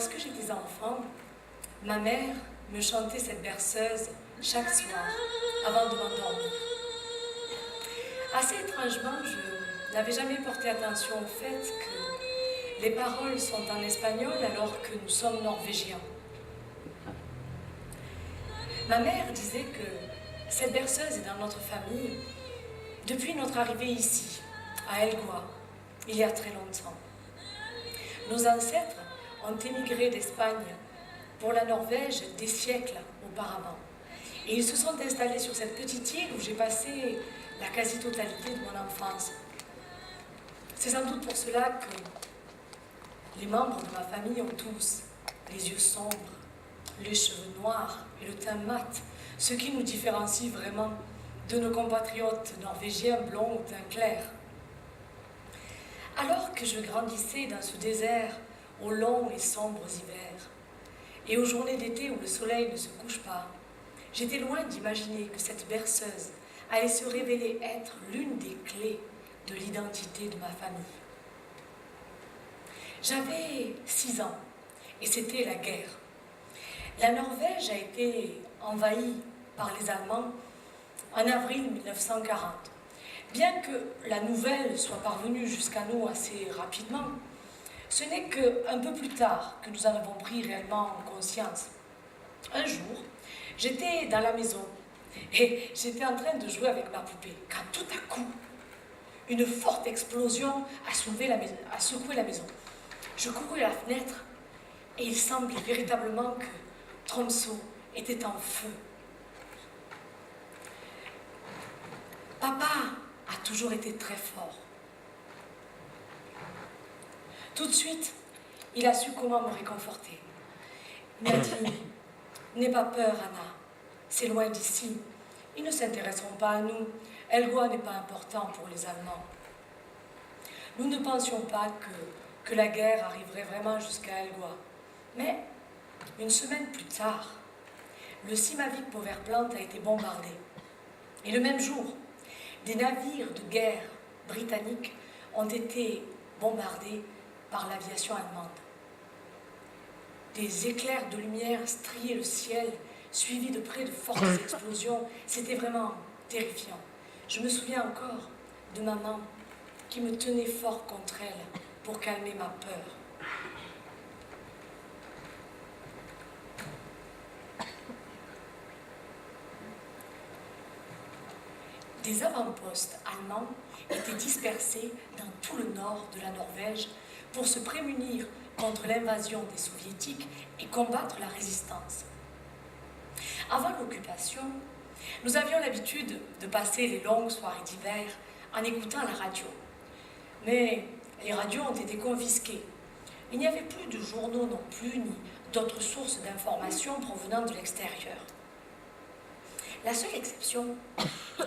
Lorsque j'étais enfant, ma mère me chantait cette berceuse chaque soir avant de m'endormir. Assez étrangement, je n'avais jamais porté attention au fait que les paroles sont en espagnol alors que nous sommes norvégiens. Ma mère disait que cette berceuse est dans notre famille depuis notre arrivée ici, à Elgoa, il y a très longtemps. Nos ancêtres ont émigré d'Espagne pour la Norvège des siècles auparavant. Et ils se sont installés sur cette petite île où j'ai passé la quasi-totalité de mon enfance. C'est sans doute pour cela que les membres de ma famille ont tous les yeux sombres, les cheveux noirs et le teint mat, ce qui nous différencie vraiment de nos compatriotes norvégiens blonds au teint clair. Alors que je grandissais dans ce désert aux longs et sombres hivers, et aux journées d'été où le soleil ne se couche pas, j'étais loin d'imaginer que cette berceuse allait se révéler être l'une des clés de l'identité de ma famille. J'avais 6 ans et c'était la guerre. La Norvège a été envahie par les Allemands en avril 1940. Bien que la nouvelle soit parvenue jusqu'à nous assez rapidement, ce n'est qu'un peu plus tard que nous en avons pris réellement conscience. Un jour, j'étais dans la maison et j'étais en train de jouer avec ma poupée quand tout à coup, une forte explosion a secoué la maison. Je courus à la fenêtre et il semblait véritablement que Tromsø était en feu. Papa a toujours été très fort. Tout de suite, il a su comment me réconforter. Il m'a dit « N'aie pas peur, Anna, c'est loin d'ici. Ils ne s'intéresseront pas à nous. Elgoa n'est pas important pour les Allemands. » Nous ne pensions pas que la guerre arriverait vraiment jusqu'à Elgoa. Mais, une semaine plus tard, le Simavik Powerplant a été bombardé. Et le même jour, des navires de guerre britanniques ont été bombardés par l'aviation allemande. Des éclairs de lumière striaient le ciel, suivis de près de fortes explosions. C'était vraiment terrifiant. Je me souviens encore de maman qui me tenait fort contre elle pour calmer ma peur. Des avant-postes allemands étaient dispersés dans tout le nord de la Norvège pour se prémunir contre l'invasion des soviétiques et combattre la résistance. Avant l'occupation, nous avions l'habitude de passer les longues soirées d'hiver en écoutant la radio. Mais les radios ont été confisquées. Il n'y avait plus de journaux non plus, ni d'autres sources d'informations provenant de l'extérieur. La seule exception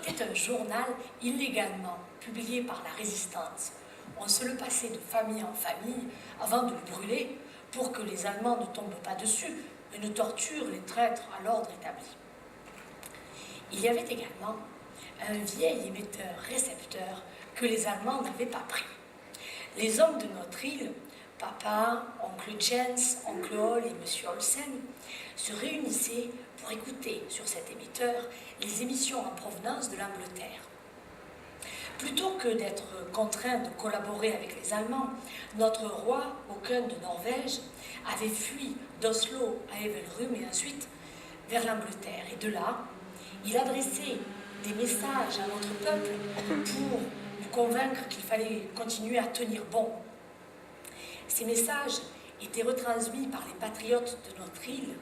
était un journal illégalement publié par la résistance. On se le passait de famille en famille avant de le brûler pour que les Allemands ne tombent pas dessus et ne torturent les traîtres à l'ordre établi. Il y avait également un vieil émetteur-récepteur que les Allemands n'avaient pas pris. Les hommes de notre île, papa, oncle Jens, oncle Hall et monsieur Olsen, se réunissaient pour écouter sur cet émetteur les émissions en provenance de l'Angleterre. Plutôt que d'être contraint de collaborer avec les Allemands, notre roi, Håkon de Norvège, avait fui d'Oslo à Evelrum et ensuite vers l'Angleterre. Et de là, il adressait des messages à notre peuple pour nous convaincre qu'il fallait continuer à tenir bon. Ces messages étaient retransmis par les patriotes de notre île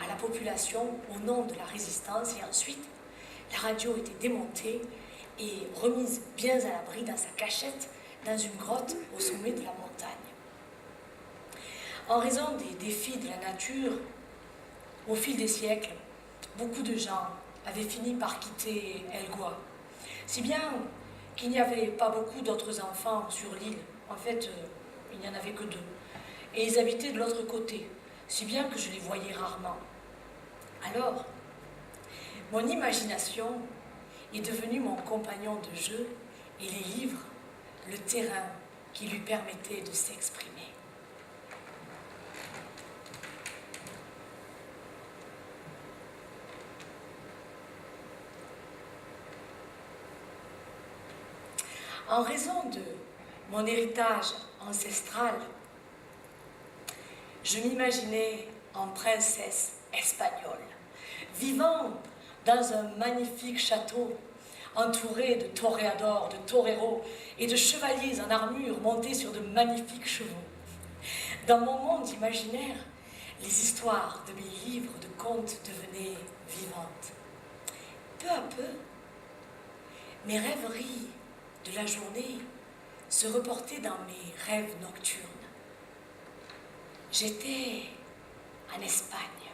à la population au nom de la résistance et ensuite la radio était démontée et remise bien à l'abri dans sa cachette dans une grotte au sommet de la montagne. En raison des défis de la nature, au fil des siècles, beaucoup de gens avaient fini par quitter Elgoa, si bien qu'il n'y avait pas beaucoup d'autres enfants sur l'île. En fait, il n'y en avait que 2. Et ils habitaient de l'autre côté, si bien que je les voyais rarement. Alors, mon imagination est devenue mon compagnon de jeu et les livres, le terrain qui lui permettait de s'exprimer. En raison de mon héritage ancestral, je m'imaginais en princesse espagnole, vivant dans un magnifique château, entouré de toréadors, de toreros et de chevaliers en armure montés sur de magnifiques chevaux. Dans mon monde imaginaire, les histoires de mes livres de contes devenaient vivantes. Peu à peu, mes rêveries de la journée se reportaient dans mes rêves nocturnes. J'étais en Espagne,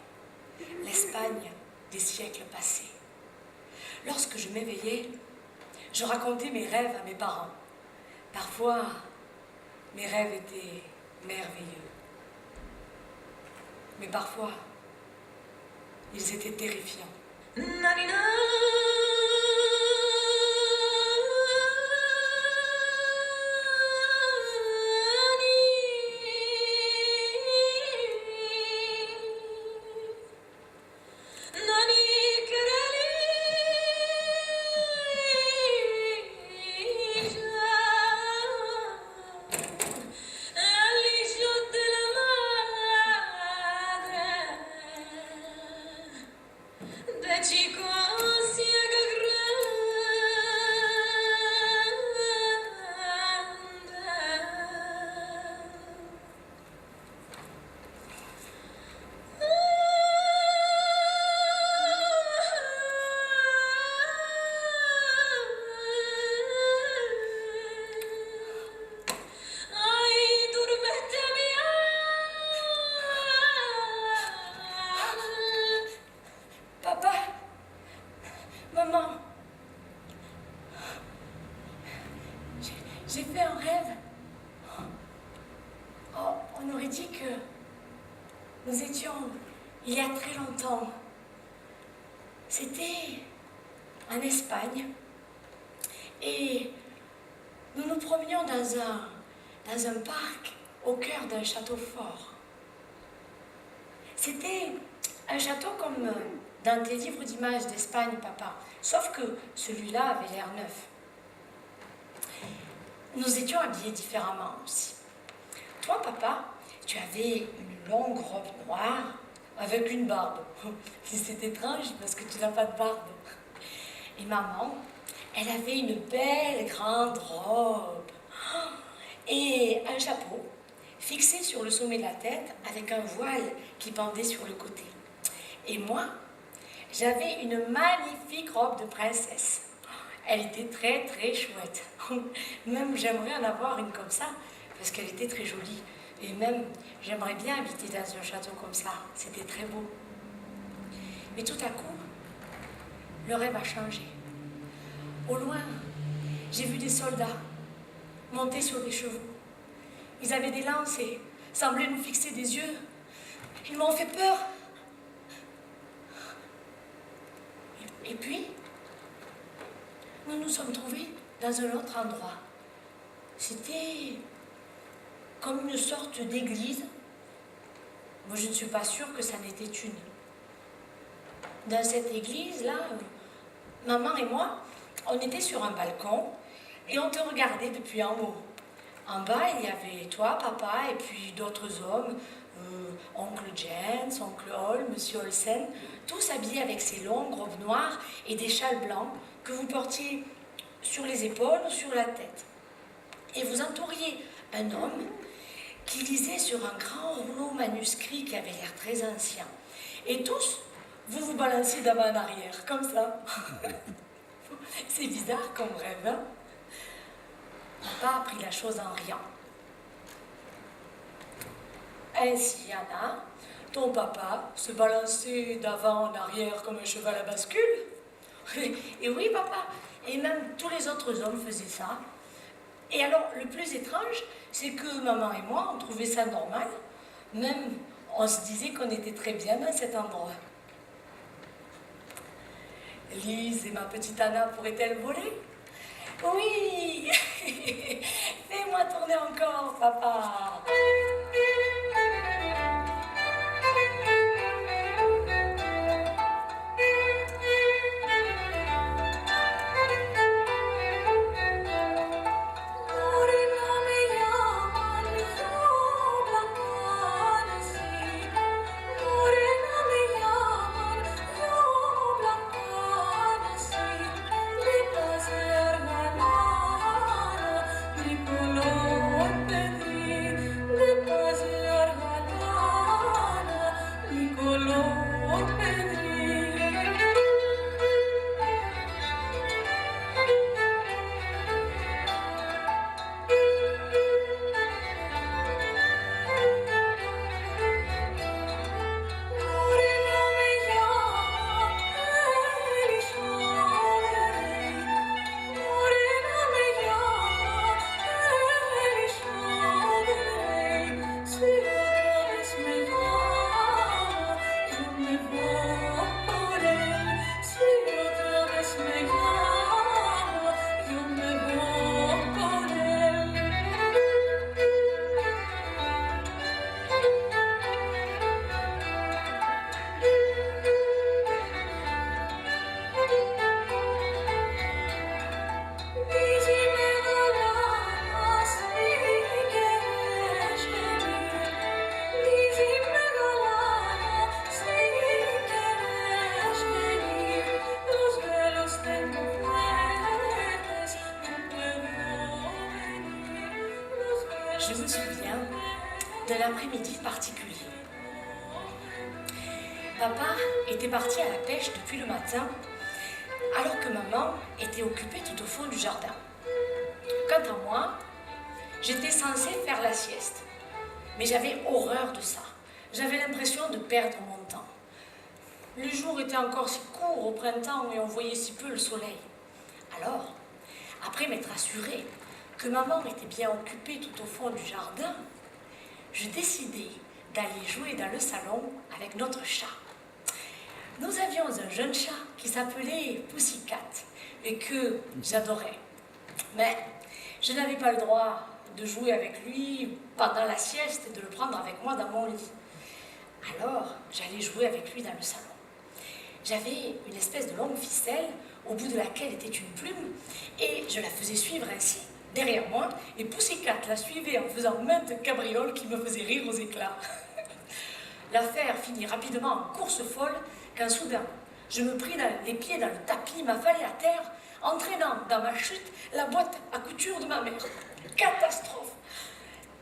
l'Espagne des siècles passés. Lorsque je m'éveillais, je racontais mes rêves à mes parents. Parfois, mes rêves étaient merveilleux. Mais parfois, ils étaient terrifiants. J'ai fait un rêve. Oh, on aurait dit que nous étions il y a très longtemps. C'était en Espagne et nous nous promenions dans un parc au cœur d'un château fort. C'était un château comme dans tes livres d'images d'Espagne, papa, sauf que celui-là avait l'air neuf. Nous étions habillés différemment aussi. Toi, papa, tu avais une longue robe noire avec une barbe. C'est étrange parce que tu n'as pas de barbe. Et maman, elle avait une belle grande robe et un chapeau fixé sur le sommet de la tête avec un voile qui pendait sur le côté. Et moi, j'avais une magnifique robe de princesse. Elle était très très chouette. Même j'aimerais en avoir une comme ça parce qu'elle était très jolie. Et même j'aimerais bien habiter dans un château comme ça. C'était très beau. Mais tout à coup, le rêve a changé. Au loin, j'ai vu des soldats montés sur des chevaux. Ils avaient des lances et semblaient nous fixer des yeux. Ils m'ont fait peur. Et puis, nous nous sommes trouvés dans un autre endroit. C'était comme une sorte d'église. Moi, je ne suis pas sûre que ça n'était une. Dans cette église-là, maman et moi, on était sur un balcon et on te regardait depuis en haut. En bas, il y avait toi, papa, et puis d'autres hommes, oncle Jens, oncle Hall, monsieur Olsen, tous habillés avec ces longues robes noires et des châles blancs que vous portiez sur les épaules ou sur la tête. Et vous entouriez un homme qui lisait sur un grand rouleau manuscrit qui avait l'air très ancien. Et tous, vous vous balanciez d'avant en arrière, comme ça. C'est bizarre comme rêve, hein? Papa a pris la chose en riant. Ainsi, Anna, ton papa se balançait d'avant en arrière comme un cheval à bascule. Et oui, papa, et même tous les autres hommes faisaient ça. Et alors, le plus étrange, c'est que maman et moi, on trouvait ça normal. Même, on se disait qu'on était très bien dans cet endroit. Lise et ma petite Anna pourraient-elles voler? Oui. Fais-moi tourner encore, papa. je me souviens d'un après-midi particulier. Papa était parti à la pêche depuis le matin, alors que maman était occupée tout au fond du jardin. Quant à moi, j'étais censée faire la sieste, mais j'avais horreur de ça. J'avais l'impression de perdre mon temps. Les jours étaient encore si courts au printemps et on voyait si peu le soleil. Alors, après m'être assurée que maman était bien occupée tout au fond du jardin, je décidai d'aller jouer dans le salon avec notre chat. Nous avions un jeune chat qui s'appelait Pussycat et que j'adorais. Mais je n'avais pas le droit de jouer avec lui pendant la sieste et de le prendre avec moi dans mon lit. Alors, j'allais jouer avec lui dans le salon. J'avais une espèce de longue ficelle au bout de laquelle était une plume et je la faisais suivre ainsi derrière moi et Pussycat la suivait en faisant maintes cabrioles qui me faisaient rire aux éclats. L'affaire finit rapidement en course folle quand soudain, je me pris les pieds dans le tapis, m'affalai à terre, entraînant dans ma chute la boîte à couture de ma mère. Catastrophe!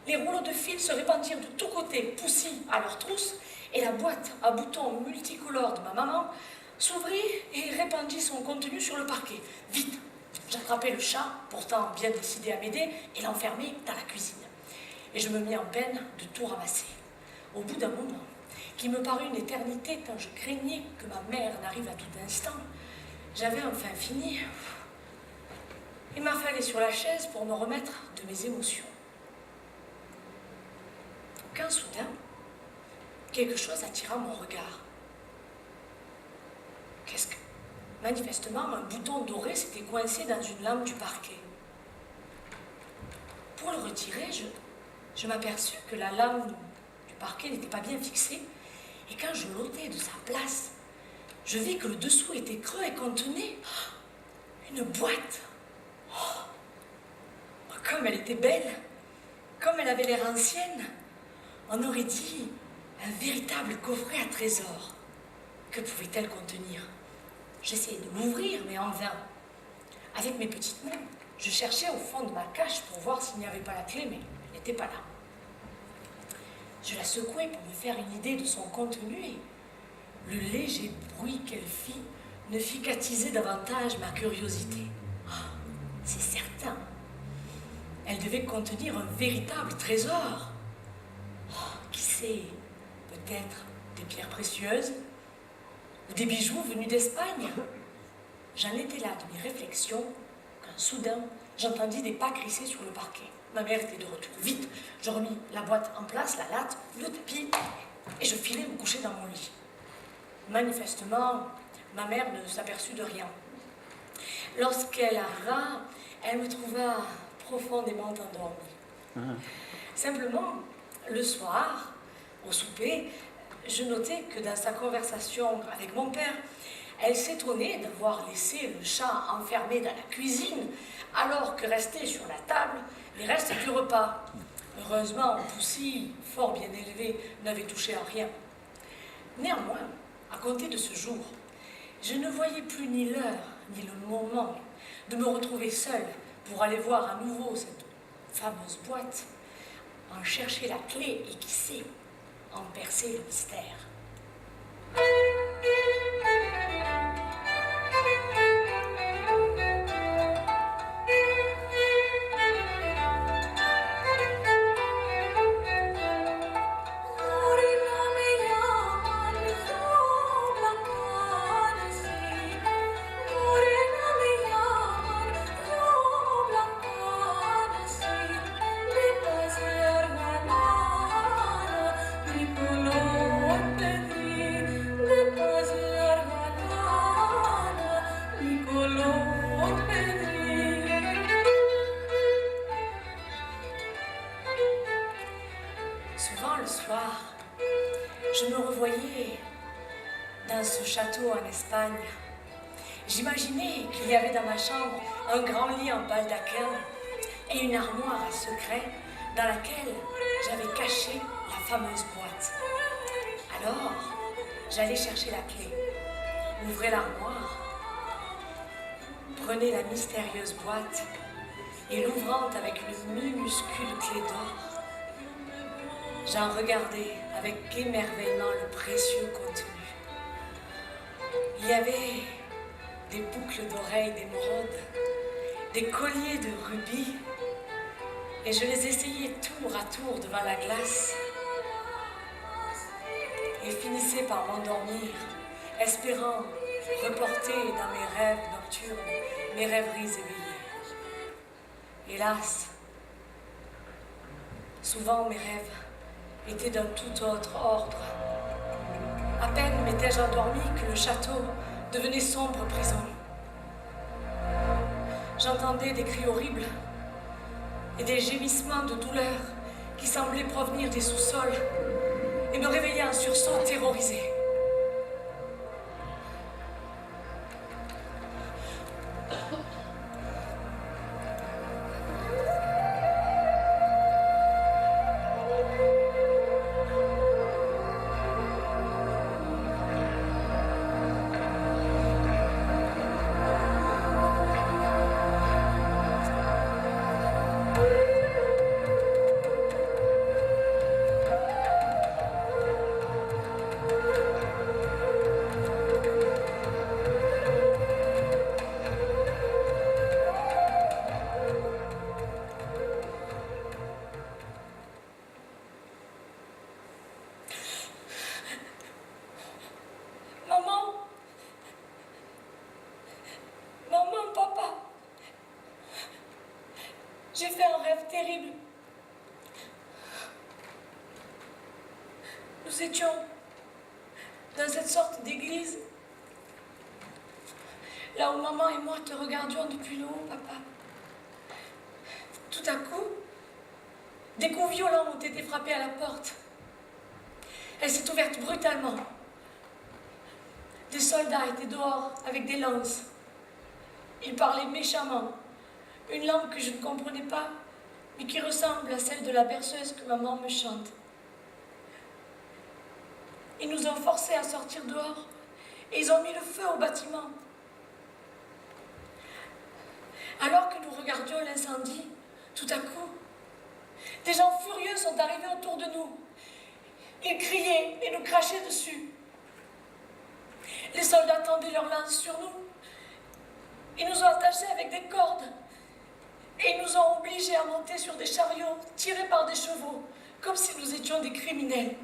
Les rouleaux de fil se répandirent de tous côtés, Poussy à leur trousse, et la boîte à boutons multicolores de ma maman s'ouvrit et répandit son contenu sur le parquet. Vite! J'attrapai le chat, pourtant bien décidé à m'aider, et l'enfermai dans la cuisine. Et je me mis en peine de tout ramasser. Au bout d'un moment, qui me parut une éternité tant je craignais que ma mère n'arrive à tout instant, j'avais enfin fini. Il m'affalait sur la chaise pour me remettre de mes émotions. Quand soudain, quelque chose attira mon regard. Qu'est-ce que... Manifestement, un bouton doré s'était coincé dans une lampe du parquet. Pour le retirer, je m'aperçus que la lame du parquet n'était pas bien fixée, et quand je l'ôtai de sa place, je vis que le dessous était creux et contenait une boîte. Oh, comme elle était belle, comme elle avait l'air ancienne, on aurait dit un véritable coffret à trésors. Que pouvait-elle contenir? J'essayais de l'ouvrir, mais en vain. Avec mes petites mains, je cherchais au fond de ma cache pour voir s'il n'y avait pas la clé, mais elle n'était pas là. Je la secouai pour me faire une idée de son contenu et le léger bruit qu'elle fit ne fit qu'attiser davantage ma curiosité. Oh, c'est certain. Elle devait contenir un véritable trésor. Oh, qui sait, peut-être des pierres précieuses ou des bijoux venus d'Espagne. J'en étais là de mes réflexions quand soudain j'entendis des pas glisser sur le parquet. Ma mère était de retour. Vite, je remis la boîte en place, la latte, le tapis, et je filai me coucher dans mon lit. Manifestement, ma mère ne s'aperçut de rien. Lorsqu'elle arriva, elle me trouva profondément endormie. Simplement, le soir, au souper, je notais que dans sa conversation avec mon père, elle s'étonnait d'avoir laissé le chat enfermé dans la cuisine, alors que restait sur la table les restes du repas. Heureusement, Poussy, fort bien élevé, n'avait touché à rien. Néanmoins, à compter de ce jour, je ne voyais plus ni l'heure, ni le moment de me retrouver seule pour aller voir à nouveau cette fameuse boîte, en chercher la clé et qui sait, en percer le mystère. Souvent le soir, je me revoyais dans ce château en Espagne. J'imaginais qu'il y avait dans ma chambre un grand lit en baldaquin et une armoire à secret dans laquelle j'avais caché la fameuse boîte. Alors, j'allais chercher la clé, ouvrais l'armoire, prenais la mystérieuse boîte et l'ouvrant avec une minuscule clé d'or, J'en regardais avec émerveillement le précieux contenu. Il y avait des boucles d'oreilles d'émeraude, des colliers de rubis, et je les essayais tour à tour devant la glace et finissais par m'endormir, espérant reporter dans mes rêves nocturnes mes rêveries éveillées. Hélas, souvent mes rêves étaient d'un tout autre ordre. À peine m'étais-je endormie que le château devenait sombre prison. J'entendais des cris horribles et des gémissements de douleur qui semblaient provenir des sous-sols et me réveillaient en sursaut terrorisé. J'ai fait un rêve terrible. Nous étions dans cette sorte d'église, là où maman et moi te regardions depuis le haut, papa. Tout à coup, des coups violents ont été frappés à la porte. Elle s'est ouverte brutalement. Des soldats étaient dehors avec des lances. Ils parlaient méchamment. Une langue que je ne comprenais pas, mais qui ressemble à celle de la berceuse que maman me chante. Ils nous ont forcés à sortir dehors et ils ont mis le feu au bâtiment. Alors que nous regardions l'incendie, tout à coup, des gens furieux sont arrivés autour de nous. Ils criaient et nous crachaient dessus. Les soldats tendaient leurs lances sur nous. Ils nous ont attachés avec des cordes. Et ils nous ont obligés à monter sur des chariots tirés par des chevaux, comme si nous étions des criminels.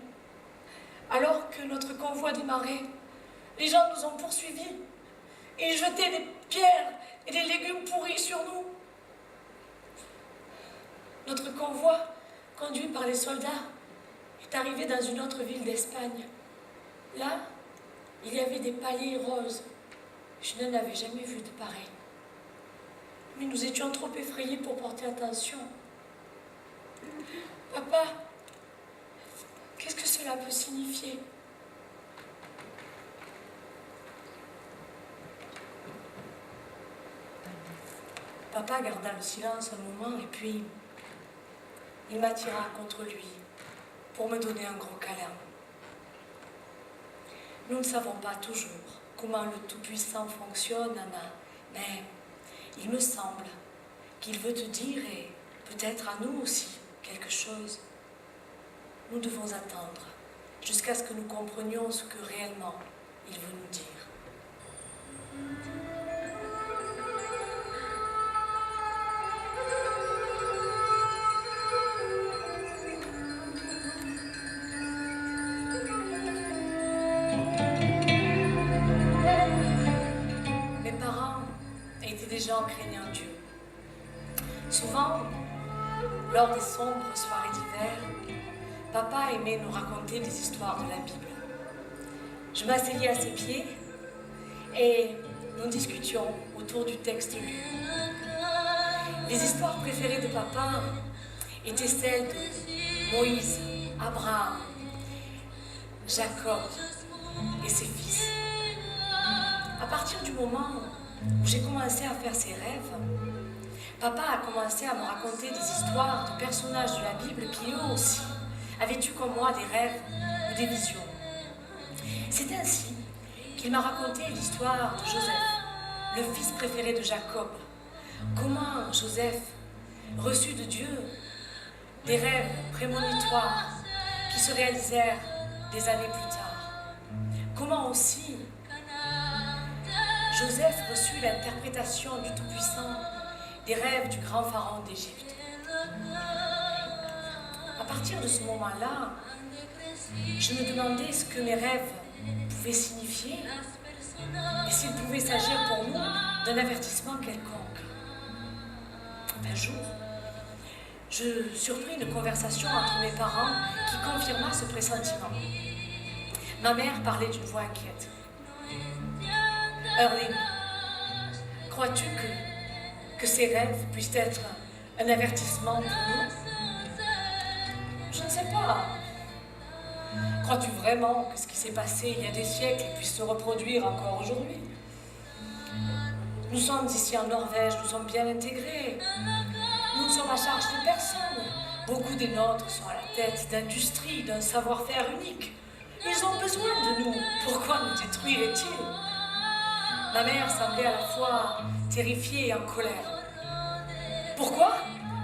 Alors que notre convoi démarrait, les gens nous ont poursuivis. Et ils jetaient des pierres et des légumes pourris sur nous. Notre convoi, conduit par les soldats, est arrivé dans une autre ville d'Espagne. Là, il y avait des paliers roses. Je n'en avais jamais vu de pareil. Mais nous étions trop effrayés pour porter attention. Papa, qu'est-ce que cela peut signifier? Papa garda le silence un moment et puis il m'attira contre lui pour me donner un gros câlin. Nous ne savons pas toujours comment le Tout-Puissant fonctionne, Anna, mais il me semble qu'il veut te dire, et peut-être à nous aussi, quelque chose. Nous devons attendre jusqu'à ce que nous comprenions ce que réellement il veut nous dire. Mes parents étaient des gens craignant Dieu. Souvent, lors des sombres soirées d'hiver, papa aimait nous raconter des histoires de la Bible. Je m'asseyais à ses pieds et nous discutions autour du texte lu. Les histoires préférées de papa étaient celles de Moïse, Abraham, Jacob et ses fils. À partir du moment où j'ai commencé à faire ces rêves, papa a commencé à me raconter des histoires de personnages de la Bible qui, eux aussi, avaient eu comme moi des rêves ou des visions. C'est ainsi qu'il m'a raconté l'histoire de Joseph, le fils préféré de Jacob. Comment Joseph reçut de Dieu des rêves prémonitoires qui se réalisèrent des années plus tard. Comment aussi Joseph reçut l'interprétation du Tout-Puissant des rêves du grand pharaon d'Égypte. À partir de ce moment-là, je me demandais ce que mes rêves pouvaient signifier et s'il pouvait s'agir pour nous d'un avertissement quelconque. Un jour, je surpris une conversation entre mes parents qui confirma ce pressentiment. Ma mère parlait d'une voix inquiète. « Erling, crois-tu que ces rêves puissent être un avertissement pour nous ? » Je ne sais pas. Crois-tu vraiment que ce qui s'est passé il y a des siècles puisse se reproduire encore aujourd'hui ? Nous sommes ici en Norvège, nous sommes bien intégrés. Nous ne sommes à charge de personne. Beaucoup des nôtres sont à la tête d'industries, d'un savoir-faire unique. Ils ont besoin de nous. Pourquoi nous détruiraient-ils ? Ma mère semblait à la fois terrifiée et en colère. Pourquoi ?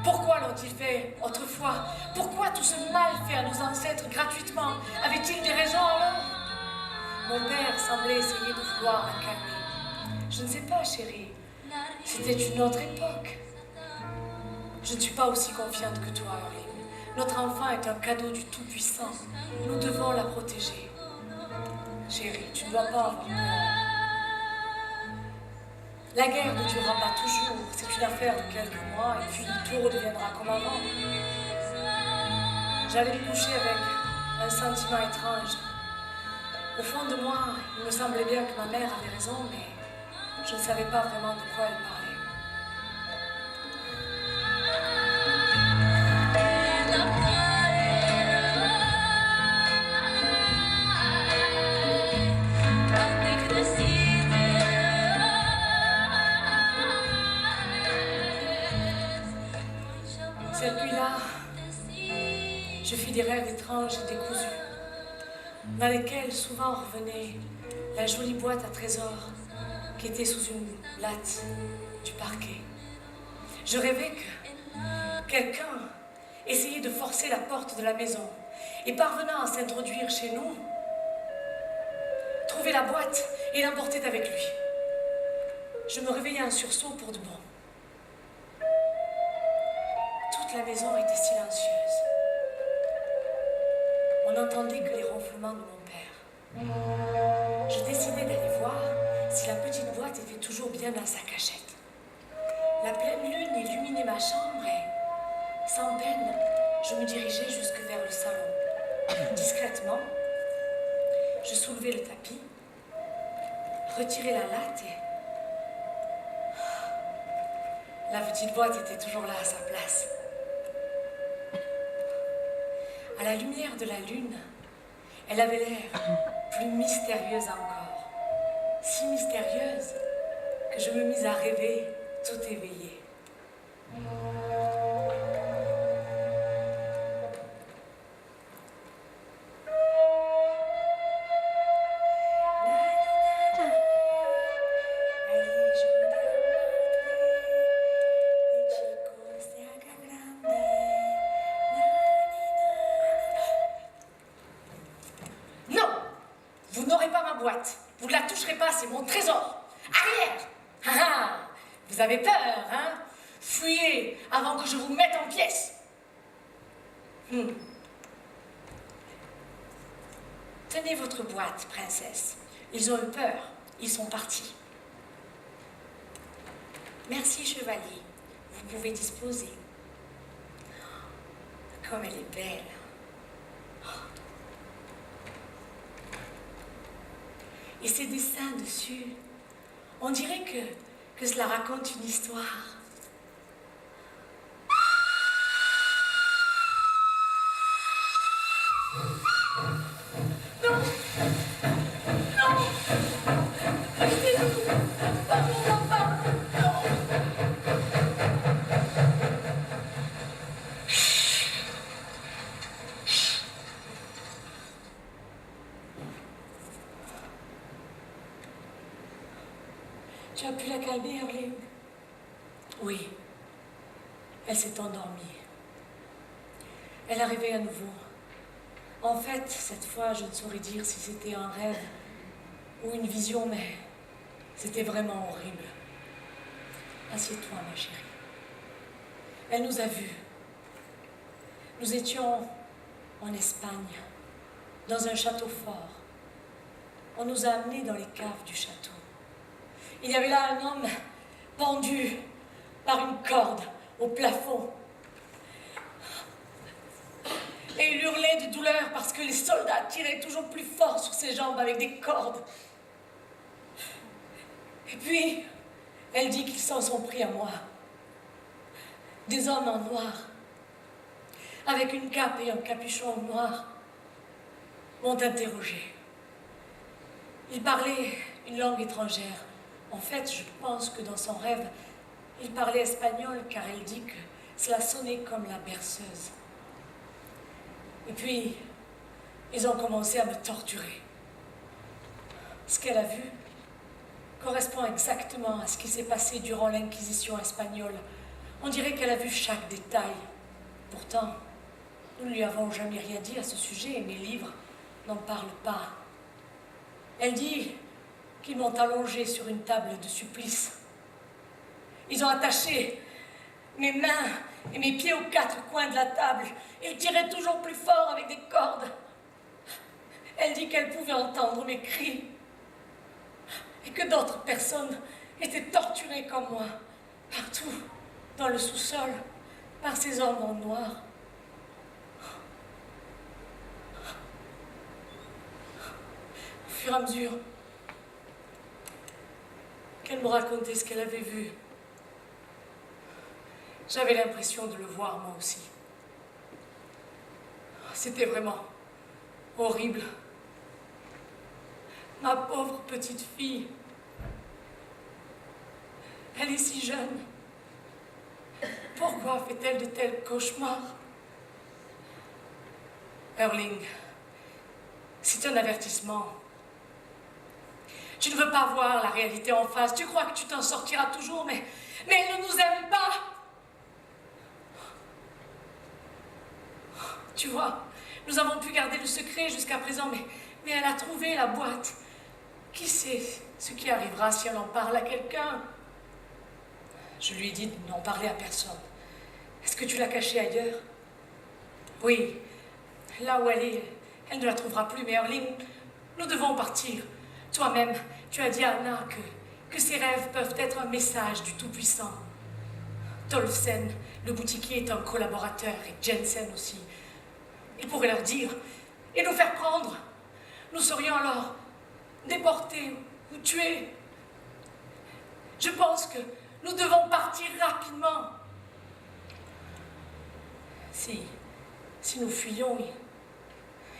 Pourquoi l'ont-ils fait autrefois ? Pourquoi tout ce mal fait à nos ancêtres gratuitement ? Avait-il des raisons alors ? Mon père semblait essayer de vouloir la calmer. Je ne sais pas, chérie. C'était une autre époque. Je ne suis pas aussi confiante que toi, Erling. Notre enfant est un cadeau du Tout-Puissant. Nous devons la protéger. Chérie, tu ne dois pas avoir peur. La guerre ne durera pas toujours. C'est une affaire de quelques mois et puis tout redeviendra comme avant. J'allais me coucher avec un sentiment étrange. Au fond de moi, il me semblait bien que ma mère avait raison, mais je ne savais pas vraiment de quoi elle parlait. Cette nuit-là, je fis des rêves étranges et décousus, dans lesquels souvent revenait la jolie boîte à trésors qui était sous une latte du parquet. Je rêvais que quelqu'un essayait de forcer la porte de la maison et parvenant à s'introduire chez nous, trouvait la boîte et l'emportait avec lui. Je me réveillais en sursaut pour de bon. Toute la maison était silencieuse. On n'entendait que les ronflements de mon père. Je décidai d'aller voir si la petite boîte était toujours bien dans sa cachette. La pleine lune illuminait ma chambre et, sans peine, je me dirigeai jusque vers le salon. Discrètement, je soulevai le tapis, retirai la latte et... La petite boîte était toujours là à sa place. À la lumière de la lune, elle avait l'air plus mystérieuse encore. Si mystérieuse que je me mis à rêver tout éveillée. Vous n'aurez pas ma boîte. Vous ne la toucherez pas, c'est mon trésor. Arrière! Ah ah! Vous avez peur, hein? Fuyez avant que je vous mette en pièces. Tenez votre boîte, princesse. Ils ont eu peur. Ils sont partis. Merci, chevalier. Vous pouvez disposer. Comme elle est belle. Et ces dessins dessus, on dirait que cela raconte une histoire. Non! Non! Restez-vous! Pas mon enfant! Non! Tu as pu la calmer, Erling? Oui. Elle s'est endormie. Elle arrivait à nouveau. En fait, cette fois, je ne saurais dire si c'était un rêve ou une vision, mais c'était vraiment horrible. Assieds-toi, ma chérie. Elle nous a vus. Nous étions en Espagne, dans un château fort. On nous a amenés dans les caves du château. Il y avait là un homme pendu par une corde au plafond. Et il hurlait de douleur parce que les soldats tiraient toujours plus fort sur ses jambes avec des cordes. Et puis, elle dit qu'ils s'en sont pris à moi. Des hommes en noir, avec une cape et un capuchon noir, m'ont interrogé. Ils parlaient une langue étrangère. En fait, je pense que dans son rêve, il parlait espagnol car elle dit que cela sonnait comme la berceuse. Et puis, ils ont commencé à me torturer. Ce qu'elle a vu correspond exactement à ce qui s'est passé durant l'Inquisition espagnole. On dirait qu'elle a vu chaque détail. Pourtant, nous ne lui avons jamais rien dit à ce sujet et mes livres n'en parlent pas. Elle dit qu'ils m'ont allongé sur une table de supplice. Ils ont attaché mes mains et mes pieds aux quatre coins de la table. Ils tiraient toujours plus fort avec des cordes. Elle dit qu'elle pouvait entendre mes cris et que d'autres personnes étaient torturées comme moi, partout dans le sous-sol, par ces hommes en noir. Au fur et à mesure qu'elle me racontait ce qu'elle avait vu, j'avais l'impression de le voir moi aussi. C'était vraiment horrible. Ma pauvre petite fille, elle est si jeune. Pourquoi fait-elle de tels cauchemars? Erling, c'est un avertissement. Tu ne veux pas voir la réalité en face. Tu crois que tu t'en sortiras toujours, mais elle ne nous aime pas. Tu vois, nous avons pu garder le secret jusqu'à présent, mais elle a trouvé la boîte. Qui sait ce qui arrivera si elle en parle à quelqu'un? Je lui ai dit de n'en parler à personne. Est-ce que tu l'as cachée ailleurs? Oui, là où elle est, elle ne la trouvera plus, mais Erling, nous devons partir. Toi-même, tu as dit à Anna que ses rêves peuvent être un message du Tout-Puissant. Tolsen, le boutiquier, est un collaborateur, et Jensen aussi. Il pourrait leur dire et nous faire prendre. Nous serions alors déportés ou tués. Je pense que nous devons partir rapidement. Si nous fuyons,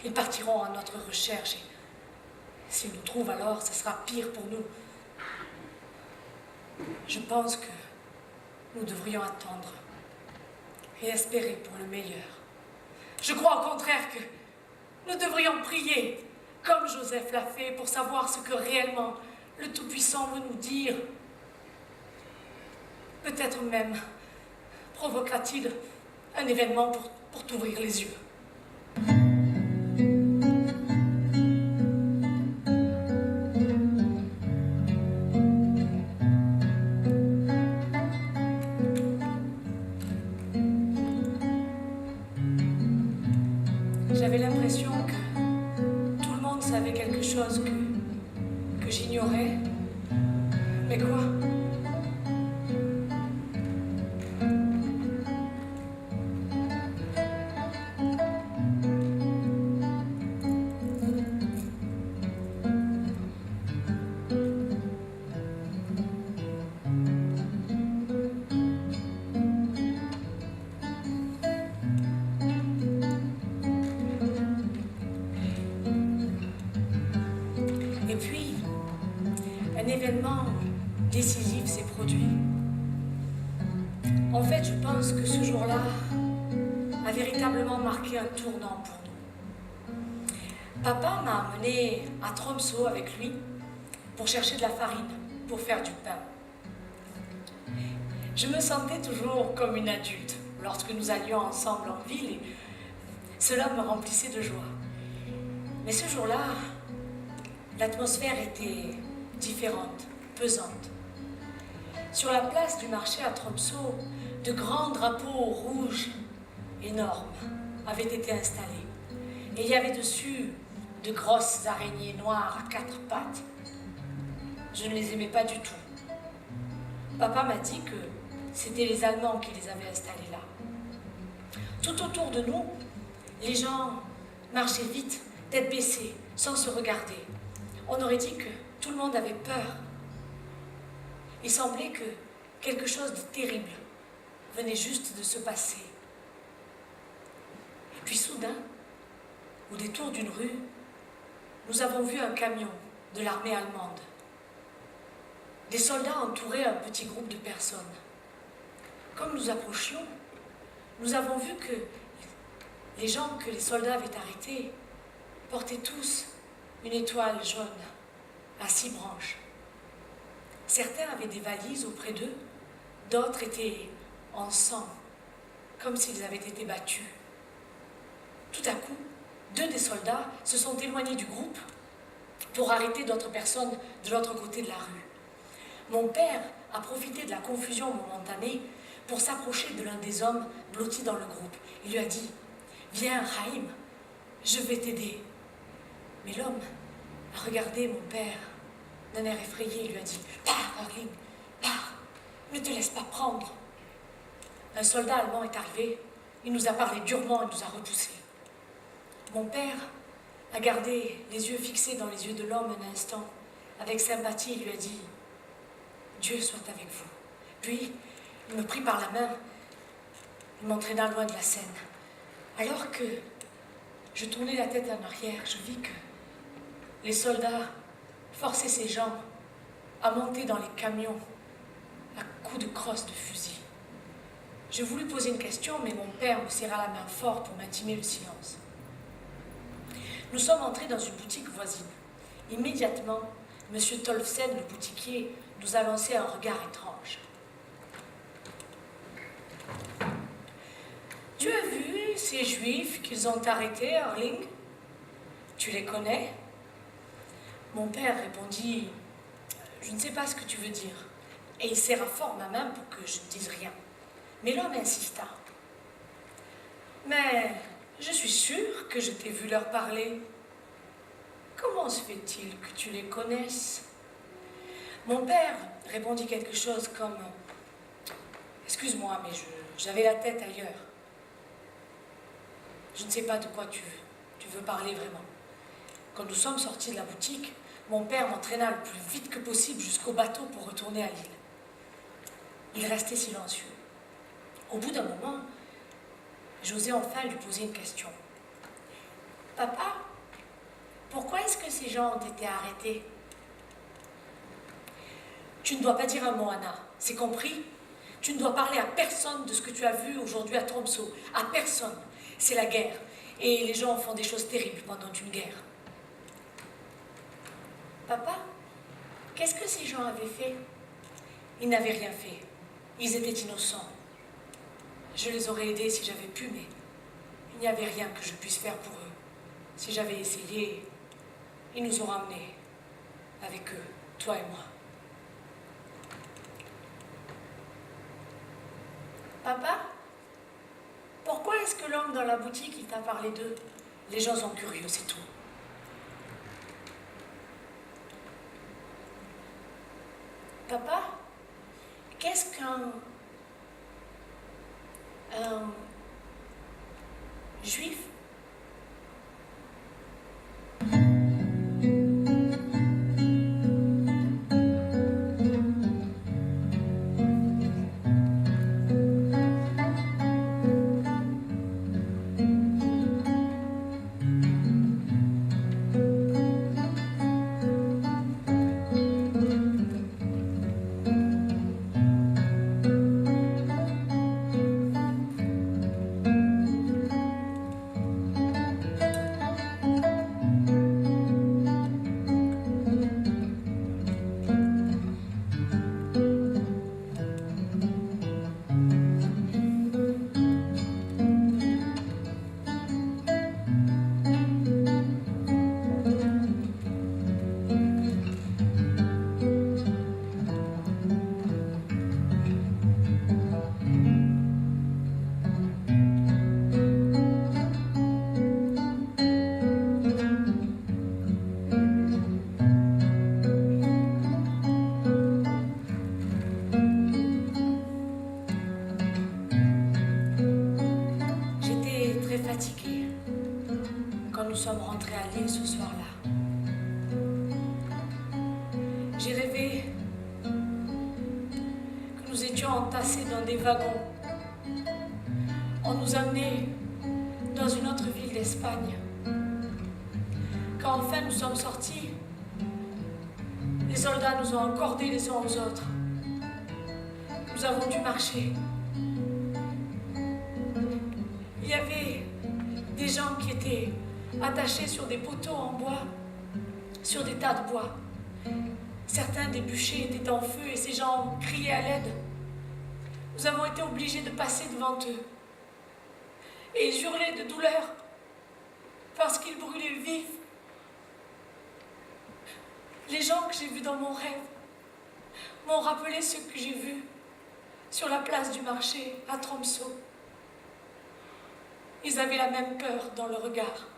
ils partiront à notre recherche. Et s'ils nous trouvent alors, ce sera pire pour nous. Je pense que nous devrions attendre et espérer pour le meilleur. Je crois au contraire que nous devrions prier, comme Joseph l'a fait, pour savoir ce que réellement le Tout-Puissant veut nous dire. Peut-être même provoquera-t-il un événement pour t'ouvrir les yeux. J'avais l'impression que tout le monde savait quelque chose que j'ignorais. Mais quoi? Et puis, un événement décisif s'est produit. En fait, je pense que ce jour-là a véritablement marqué un tournant pour nous. Papa m'a amenée à Tromsø avec lui pour chercher de la farine, pour faire du pain. Je me sentais toujours comme une adulte lorsque nous allions ensemble en ville et cela me remplissait de joie. Mais ce jour-là, l'atmosphère était différente, pesante. Sur la place du marché à Tromsø, de grands drapeaux rouges énormes avaient été installés. Et il y avait dessus de grosses araignées noires à 4 pattes. Je ne les aimais pas du tout. Papa m'a dit que c'était les Allemands qui les avaient installés là. Tout autour de nous, les gens marchaient vite, tête baissée, sans se regarder. On aurait dit que tout le monde avait peur. Il semblait que quelque chose de terrible venait juste de se passer. Et puis soudain, au détour d'une rue, nous avons vu un camion de l'armée allemande. Des soldats entouraient un petit groupe de personnes. Comme nous approchions, nous avons vu que les gens que les soldats avaient arrêtés portaient tous une étoile jaune à 6 branches. Certains avaient des valises auprès d'eux, d'autres étaient en sang, comme s'ils avaient été battus. Tout à coup, 2 des soldats se sont éloignés du groupe pour arrêter d'autres personnes de l'autre côté de la rue. Mon père a profité de la confusion momentanée pour s'approcher de l'un des hommes blottis dans le groupe. Il lui a dit « Viens, Chaim, je vais t'aider. » Mais l'homme a regardé mon père d'un air effrayé et lui a dit « Pars, Erling, pars, ne te laisse pas prendre. » Un soldat allemand est arrivé, il nous a parlé durement et nous a repoussés. Mon père a gardé les yeux fixés dans les yeux de l'homme un instant. Avec sympathie, il lui a dit « Dieu soit avec vous. » Puis, il me prit par la main, il m'entraîna loin de la scène. Alors que je tournais la tête en arrière, je vis que les soldats forçaient ces gens à monter dans les camions à coups de crosse de fusil. Je voulus poser une question, mais mon père me serra la main fort pour m'intimer le silence. Nous sommes entrés dans une boutique voisine. Immédiatement, M. Tolfsen, le boutiquier, nous a lancé un regard étrange. Tu as vu ces juifs qu'ils ont arrêtés, Erling? Tu les connais? Mon père répondit « Je ne sais pas ce que tu veux dire. » Et il serra fort ma main pour que je ne dise rien. Mais l'homme insista. « Mais je suis sûre que je t'ai vu leur parler. Comment se fait-il que tu les connaisses? » Mon père répondit quelque chose comme « Excuse-moi, mais j'avais la tête ailleurs. Je ne sais pas de quoi tu veux parler vraiment. » Quand nous sommes sortis de la boutique, mon père m'entraîna le plus vite que possible jusqu'au bateau pour retourner à l'île. Il restait silencieux. Au bout d'un moment, j'osai enfin lui poser une question. « Papa, pourquoi est-ce que ces gens ont été arrêtés? » « Tu ne dois pas dire un mot, Anna, c'est compris? Tu ne dois parler à personne de ce que tu as vu aujourd'hui à Tromsø, à personne. C'est la guerre, et les gens font des choses terribles pendant une guerre. » Papa, qu'est-ce que ces gens avaient fait? Ils n'avaient rien fait. Ils étaient innocents. Je les aurais aidés si j'avais pu, mais il n'y avait rien que je puisse faire pour eux. Si j'avais essayé, ils nous ont ramenés avec eux, toi et moi. Papa, pourquoi est-ce que l'homme dans la boutique, il t'a parlé d'eux? Les gens sont curieux, c'est tout. Papa, qu'est-ce qu'un juif? sommes rentrés à Lille ce soir-là. J'ai rêvé que nous étions entassés dans des wagons. On nous amenait dans une autre ville d'Espagne. Quand enfin nous sommes sortis, les soldats nous ont accordés les uns aux autres. Nous avons dû marcher. Il y avait des gens qui étaient attachés sur des poteaux en bois, sur des tas de bois. Certains des bûchers étaient en feu et ces gens criaient à l'aide. Nous avons été obligés de passer devant eux. Et ils hurlaient de douleur parce qu'ils brûlaient vifs. Les gens que j'ai vus dans mon rêve m'ont rappelé ce que j'ai vu sur la place du marché à Tromsø. Ils avaient la même peur dans le regard.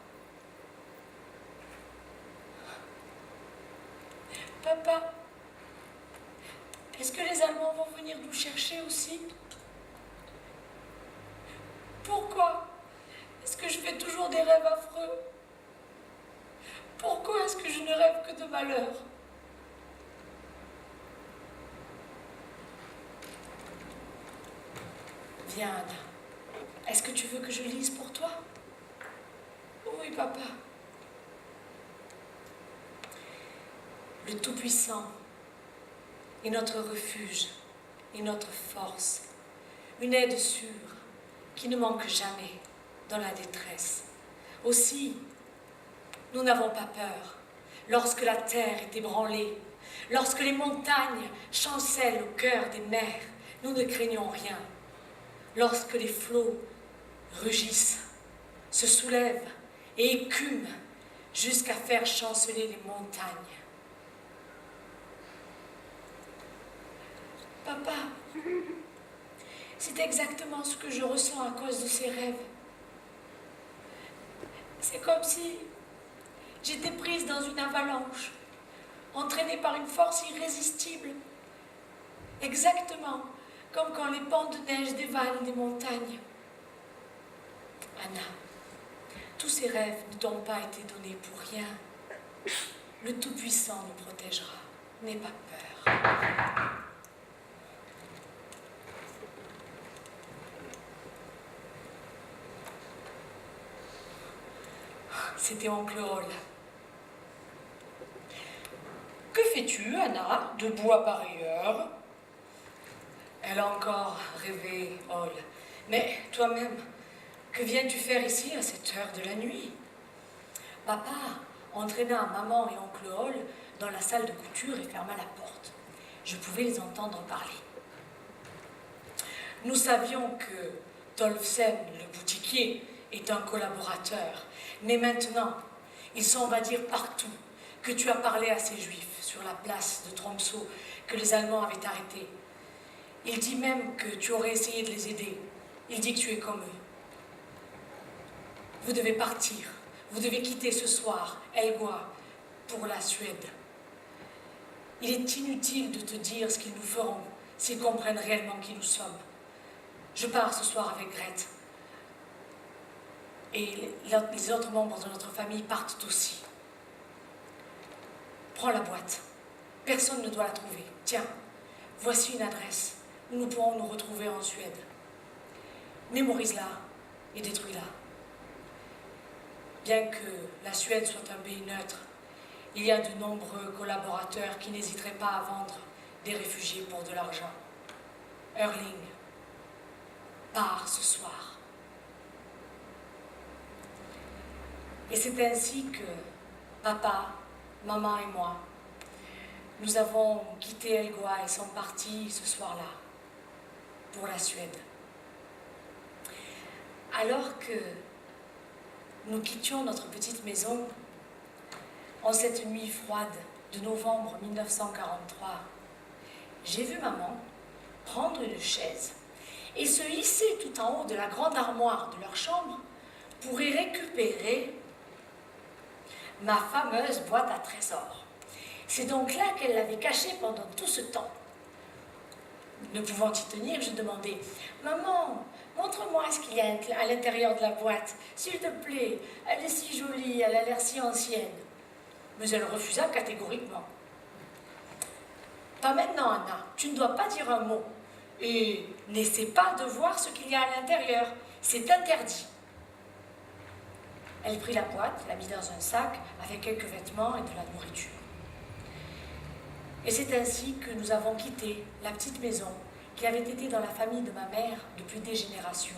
Papa, est-ce que les Allemands vont venir nous chercher aussi? Pourquoi est-ce que je fais toujours des rêves affreux? Pourquoi est-ce que je ne rêve que de malheur? Viens, Anna. Est-ce que tu veux que je lise pour toi? Oui, papa. Le Tout-Puissant est notre refuge et notre force, une aide sûre qui ne manque jamais dans la détresse. Aussi, nous n'avons pas peur lorsque la terre est ébranlée, lorsque les montagnes chancellent au cœur des mers, nous ne craignons rien. Lorsque les flots rugissent, se soulèvent et écument jusqu'à faire chanceler les montagnes. Papa, c'est exactement ce que je ressens à cause de ces rêves. C'est comme si j'étais prise dans une avalanche, entraînée par une force irrésistible. Exactement comme quand les pans de neige dévalent des montagnes. Anna, tous ces rêves ne t'ont pas été donnés pour rien. Le Tout-Puissant nous protégera. N'aie pas peur. C'était oncle Hall. Que fais-tu, Anna, debout à pareille heure? Elle a encore rêvé, Hall. Mais toi-même, que viens-tu faire ici à cette heure de la nuit? Papa entraîna maman et oncle Hall dans la salle de couture et ferma la porte. Je pouvais les entendre parler. Nous savions que Tolfsen, le boutiquier, est un collaborateur. Mais maintenant, ils sont, on va dire, partout, que tu as parlé à ces Juifs sur la place de Tromsø que les Allemands avaient arrêtés. Il dit même que tu aurais essayé de les aider. Il dit que tu es comme eux. Vous devez partir. Vous devez quitter ce soir Elgoa pour la Suède. Il est inutile de te dire ce qu'ils nous feront s'ils comprennent réellement qui nous sommes. Je pars ce soir avec Grete. Et les autres membres de notre famille partent aussi. Prends la boîte. Personne ne doit la trouver. Tiens, voici une adresse où nous pourrons nous retrouver en Suède. Mémorise-la et détruis-la. Bien que la Suède soit un pays neutre, il y a de nombreux collaborateurs qui n'hésiteraient pas à vendre des réfugiés pour de l'argent. Erling, pars ce soir. Et c'est ainsi que papa, maman et moi, nous avons quitté Elgoa et sommes partis ce soir-là pour la Suède. Alors que nous quittions notre petite maison en cette nuit froide de novembre 1943, j'ai vu maman prendre une chaise et se hisser tout en haut de la grande armoire de leur chambre pour y récupérer ma fameuse boîte à trésors. C'est donc là qu'elle l'avait cachée pendant tout ce temps. Ne pouvant y tenir, je demandai: Maman, montre-moi ce qu'il y a à l'intérieur de la boîte, s'il te plaît. Elle est si jolie, elle a l'air si ancienne. Mais elle refusa catégoriquement. Pas maintenant, Anna, tu ne dois pas dire un mot. Et n'essaie pas de voir ce qu'il y a à l'intérieur, c'est interdit. Elle prit la boîte, la mit dans un sac avec quelques vêtements et de la nourriture. Et c'est ainsi que nous avons quitté la petite maison qui avait été dans la famille de ma mère depuis des générations.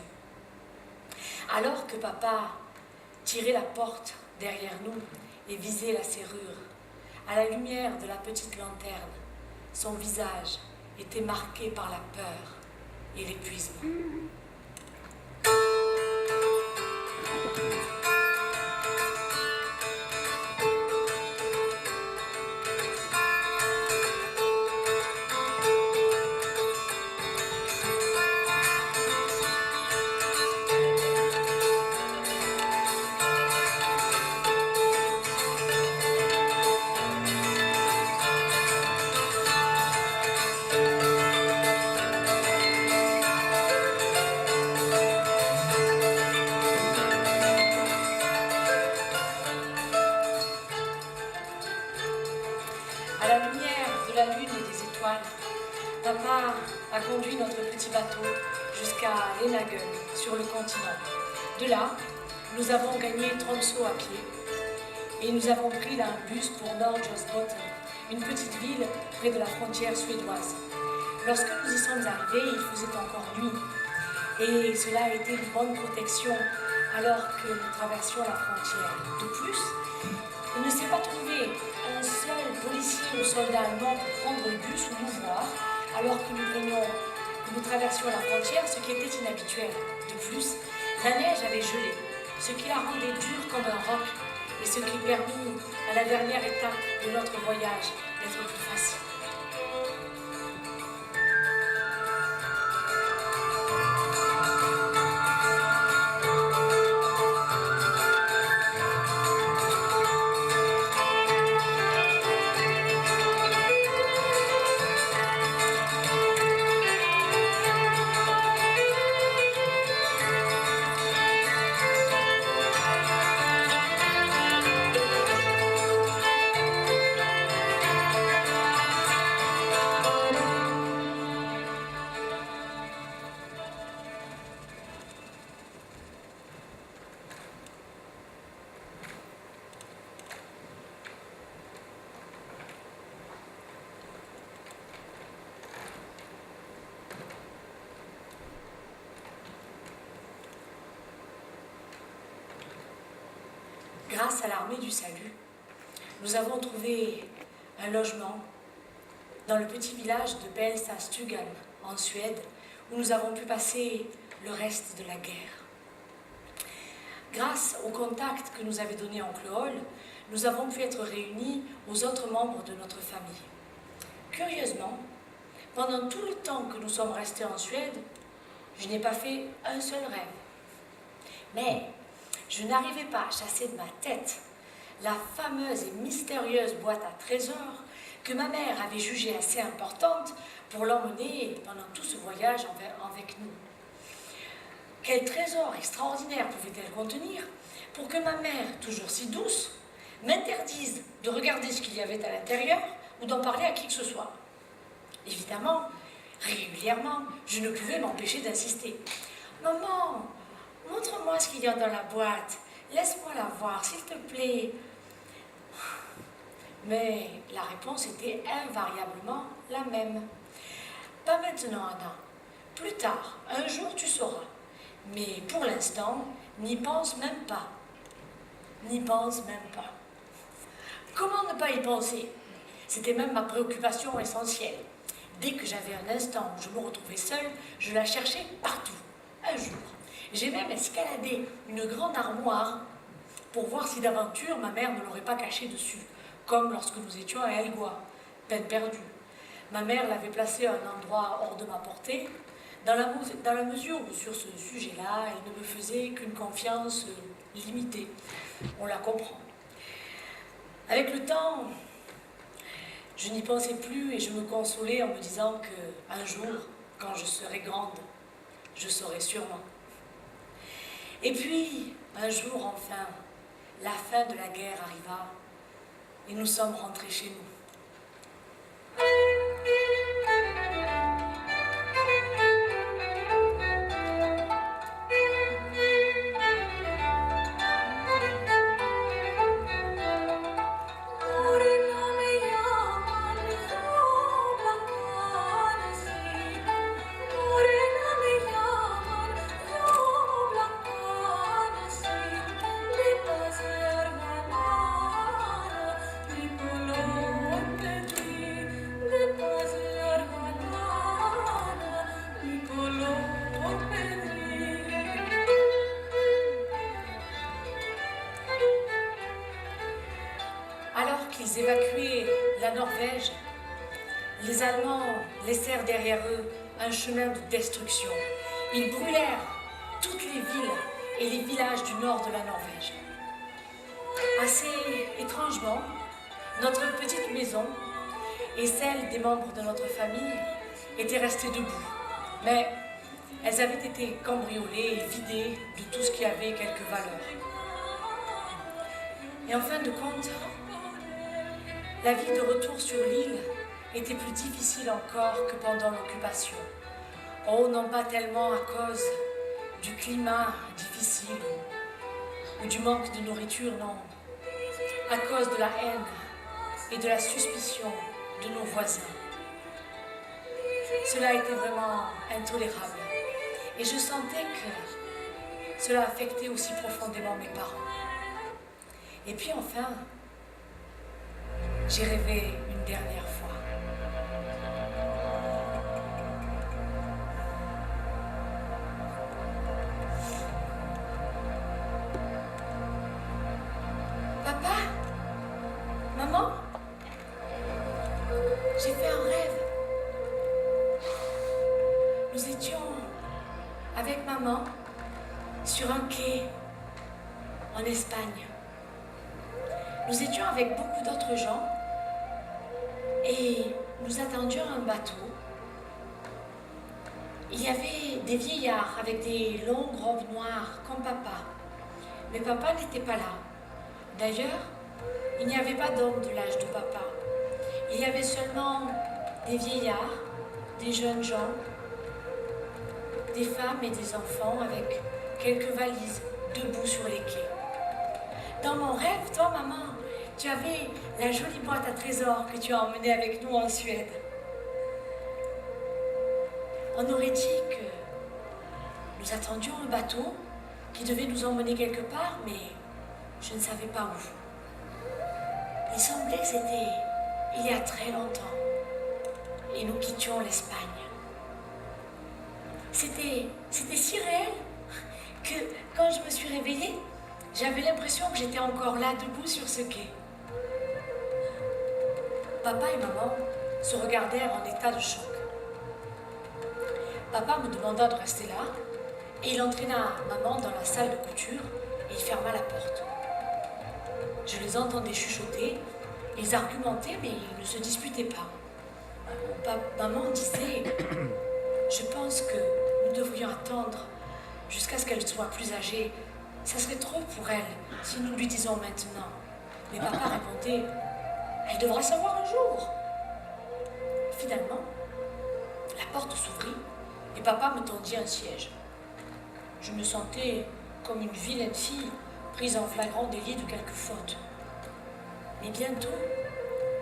Alors que papa tirait la porte derrière nous et visait la serrure, à la lumière de la petite lanterne, son visage était marqué par la peur et l'épuisement. À la lumière de la lune et des étoiles, papa a conduit notre petit bateau jusqu'à Lenagen, sur le continent. De là, nous avons gagné Tromsø à pied et nous avons pris un bus pour Norgesbotten, une petite ville près de la frontière suédoise. Lorsque nous y sommes arrivés, il faisait encore nuit et cela a été une bonne protection alors que nous traversions la frontière. De plus, il ne s'est pas trouvé un seul policier ou soldat allemand pour prendre le bus ou nous voir, alors que nous traversions la frontière, ce qui était inhabituel. De plus, la neige avait gelé, ce qui la rendait dure comme un roc, et ce qui permit à la dernière étape de notre voyage d'être plus facile. Grâce à l'armée du salut, nous avons trouvé un logement dans le petit village de Bellstastugan, en Suède, où nous avons pu passer le reste de la guerre. Grâce au contact que nous avait donné Oncle Hall, nous avons pu être réunis aux autres membres de notre famille. Curieusement, pendant tout le temps que nous sommes restés en Suède, je n'ai pas fait un seul rêve. Mais je n'arrivais pas à chasser de ma tête la fameuse et mystérieuse boîte à trésors que ma mère avait jugée assez importante pour l'emmener pendant tout ce voyage avec nous. Quel trésor extraordinaire pouvait-elle contenir pour que ma mère, toujours si douce, m'interdise de regarder ce qu'il y avait à l'intérieur ou d'en parler à qui que ce soit? Évidemment, régulièrement, je ne pouvais m'empêcher d'insister. « Maman, montre-moi ce qu'il y a dans la boîte. Laisse-moi la voir, s'il te plaît. » Mais la réponse était invariablement la même. « Pas maintenant, Anna. Plus tard, un jour tu sauras. Mais pour l'instant, n'y pense même pas. N'y pense même pas. » Comment ne pas y penser? C'était même ma préoccupation essentielle. Dès que j'avais un instant où je me retrouvais seule, je la cherchais partout. Un jour, j'ai même escaladé une grande armoire pour voir si d'aventure ma mère ne l'aurait pas cachée dessus, comme lorsque nous étions à Elgois, peine perdue. Ma mère l'avait placée à un endroit hors de ma portée, dans la mesure où sur ce sujet-là, elle ne me faisait qu'une confiance limitée. On la comprend. Avec le temps, je n'y pensais plus et je me consolais en me disant qu'un jour, Quand je serai grande, je saurai sûrement. Et puis, un jour enfin, la fin de la guerre arriva et nous sommes rentrés chez nous. Alors qu'ils évacuaient la Norvège, les Allemands laissèrent derrière eux un chemin de destruction. Ils brûlèrent toutes les villes et les villages du nord de la Norvège. Assez étrangement, notre petite maison et celle des membres de notre famille étaient restées debout. Mais elles avaient été cambriolées et vidées de tout ce qui avait quelque valeur. Et en fin de compte, la vie de retour sur l'île était plus difficile encore que pendant l'occupation. Oh, non pas tellement à cause du climat difficile ou du manque de nourriture, non. À cause de la haine et de la suspicion de nos voisins. Cela était vraiment intolérable. Et je sentais que cela affectait aussi profondément mes parents. Et puis enfin, j'ai rêvé une dernière fois. Papa? Maman? J'ai fait un rêve. Nous étions avec maman sur un quai en Espagne. Nous étions avec beaucoup d'autres gens et nous attendions un bateau. Il y avait des vieillards avec des longues robes noires comme papa. Mais papa n'était pas là. D'ailleurs, il n'y avait pas d'hommes de l'âge de papa. Il y avait seulement des vieillards, des jeunes gens, des femmes et des enfants avec quelques valises debout sur les quais. Dans mon rêve, toi, maman, tu avais la jolie boîte à trésors que tu as emmenée avec nous en Suède. On aurait dit que nous attendions un bateau qui devait nous emmener quelque part, mais je ne savais pas où. Il semblait que c'était il y a très longtemps et nous quittions l'Espagne. C'était si réel que quand je me suis réveillée, j'avais l'impression que j'étais encore là, debout sur ce quai. Papa et maman se regardèrent en état de choc. Papa me demanda de rester là et il entraîna maman dans la salle de couture et il ferma la porte. Je les entendais chuchoter, ils argumentaient mais ils ne se disputaient pas. Maman disait « Je pense que nous devrions attendre jusqu'à ce qu'elle soit plus âgée. Ça serait trop pour elle si nous lui disons maintenant. » Mais papa répondait « Elle devra savoir un jour. » Finalement, la porte s'ouvrit et papa me tendit un siège. Je me sentais comme une vilaine fille prise en flagrant délit de quelque faute. Mais bientôt,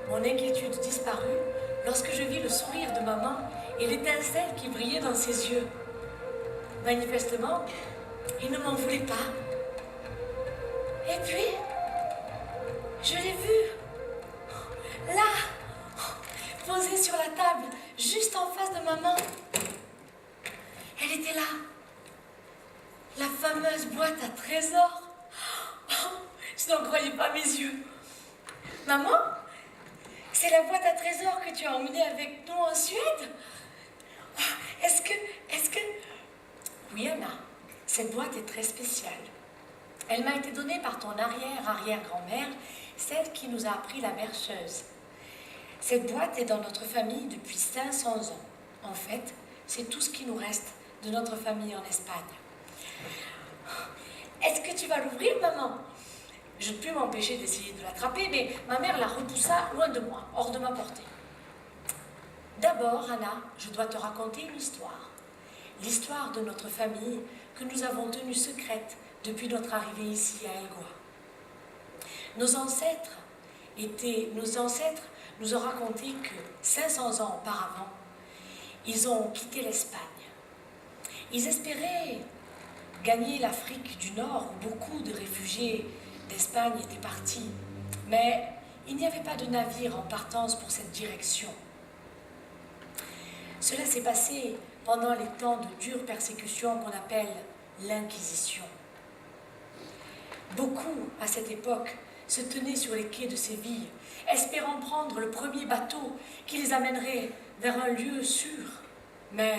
mon inquiétude disparut lorsque je vis le sourire de maman et l'étincelle qui brillait dans ses yeux. Manifestement, il ne m'en voulait pas. Et puis, je l'ai vue, là, posée sur la table, juste en face de maman. Elle était là, la fameuse boîte à trésors. Je n'en croyais pas mes yeux. Maman, c'est la boîte à trésors que tu as emmenée avec nous en Suède? Est-ce que... Oui, Anna, cette boîte est très spéciale. Elle m'a été donnée par ton arrière-arrière-grand-mère, celle qui nous a appris la berceuse. Cette boîte est dans notre famille depuis 500 ans. En fait, c'est tout ce qui nous reste de notre famille en Espagne. Est-ce que tu vas l'ouvrir, maman? Je ne pus m'empêcher d'essayer de l'attraper, mais ma mère la repoussa loin de moi, hors de ma portée. D'abord, Anna, je dois te raconter une histoire. L'histoire de notre famille que nous avons tenue secrète depuis notre arrivée ici à Elgoa. Nos ancêtres nous ont raconté que 500 ans auparavant, ils ont quitté l'Espagne. Ils espéraient gagner l'Afrique du Nord où beaucoup de réfugiés d'Espagne étaient partis. Mais il n'y avait pas de navire en partance pour cette direction. Cela s'est passé pendant les temps de dure persécution qu'on appelle l'Inquisition. Beaucoup, à cette époque, se tenaient sur les quais de Séville, espérant prendre le premier bateau qui les amènerait vers un lieu sûr. Mais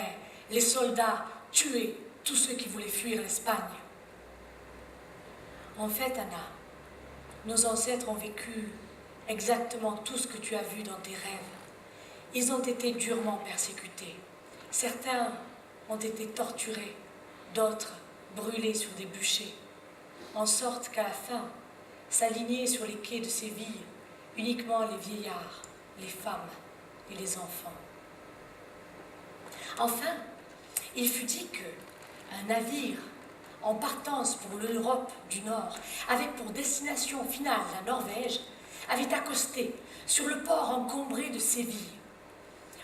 les soldats tuaient tous ceux qui voulaient fuir l'Espagne. En fait, Anna, nos ancêtres ont vécu exactement tout ce que tu as vu dans tes rêves. Ils ont été durement persécutés. Certains ont été torturés, d'autres brûlés sur des bûchers, en sorte qu'à la fin, s'alignaient sur les quais de Séville uniquement les vieillards, les femmes et les enfants. Enfin, il fut dit qu'un navire en partance pour l'Europe du Nord, avec pour destination finale la Norvège, avait accosté sur le port encombré de Séville.